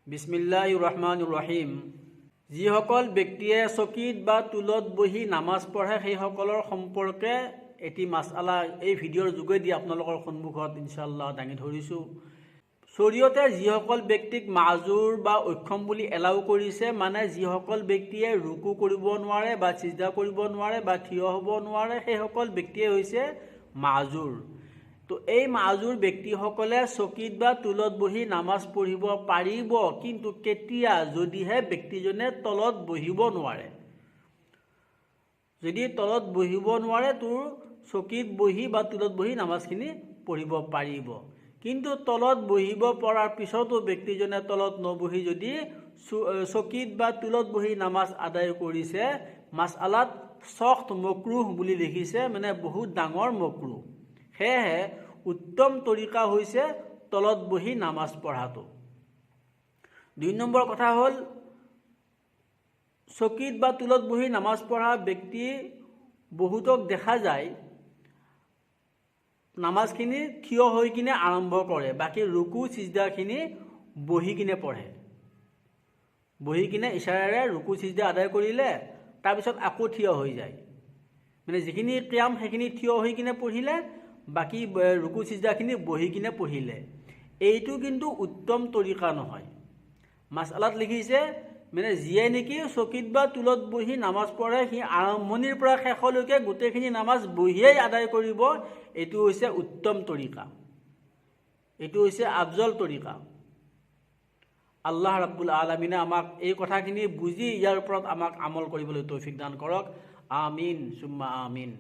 বিসমিল্লাহিৰ ৰহমানিৰ ৰহিম। যিসকল ব্যক্তিয়ে চকীত বা টুলত বহি নামাজ পঢ়ে সেইসকলৰ সম্পৰ্কে এটি মাসআলা এই ভিডিঅ'ৰ যোগেদি আপোনালোকৰ সন্মুখত ইনশাআল্লাহ দাঙি ধৰিছোঁ। শৰীয়তে যিসকল ব্যক্তিক মাজুৰ বা অক্ষম বুলি এলাউ কৰিছে, মানে যিসকল ব্যক্তিয়ে ৰুকু কৰিব নোৱাৰে বা সিজদা কৰিব নোৱাৰে বা থিয় হ'ব নোৱাৰে, সেইসকল ব্যক্তিয়ে হৈছে মাজুৰ। তো এই মাজুৰ ব্যক্তিসকলে চকীত বা টুলত বহি নামাজ পঢ়িব পাৰিব, কিন্তু কেতিয়া? যদিহে ব্যক্তিজনে তলত বহিব নোৱাৰে। যদি তলত বহিব নোৱাৰে, তোৰ চকীত বহি বা টুলত বহি নামাজখিনি পঢ়িব পাৰিব। কিন্তু তলত বহিব পৰাৰ পিছতো ব্যক্তিজনে তলত নবহি যদি চকীত বা টুলত বহি নামাজ আদায় কৰিছে, মাসআলাত সখ্ত মকৰুহ বুলি লিখিছে, মানে বহুত ডাঙৰ মকৰুহ। সেয়েহে উত্তম তৰিকা হৈছে তলত বহি নামাজ পঢ়াটো। ২ নম্বৰ কথা হ'ল, চকীত বা টুলত বহি নামাজ পঢ়া ব্যক্তি বহুতক দেখা যায় নামাজখিনি থিয় হৈ কিনে আৰম্ভ কৰে, বাকী ৰুকু সিজদাখিনি বহি কিনে পঢ়ে। বহি কিনে ইশাৰাৰে ৰুকু সিজদা আদায় কৰিলে, তাৰপিছত আকৌ থিয় হৈ যায়। মানে যিখিনি কিয়াম সেইখিনি থিয় হৈ কিনে পঢ়িলে, বাকী ৰুকু সিজদাখিনি বহি কিনে পঢ়িলে। এইটো কিন্তু উত্তম তৰিকা নহয়। মাসআলাত লিখিছে, মানে যিয়ে নেকি চকীত বা টুলত বহি নামাজ পঢ়ে, সি আৰম্ভণিৰ পৰা শেষলৈকে গোটেইখিনি নামাজ বহিয়েই আদায় কৰিব। এইটো হৈছে উত্তম তৰিকা, এইটো হৈছে আফজল তৰিকা। আল্লাহ ৰাব্বুল আলামিনে আমাক এই কথাখিনি বুজি ইয়াৰ ওপৰত আমাক আমল কৰিবলৈ তৌফিক দান কৰক। আমিন সুম্মা আমিন।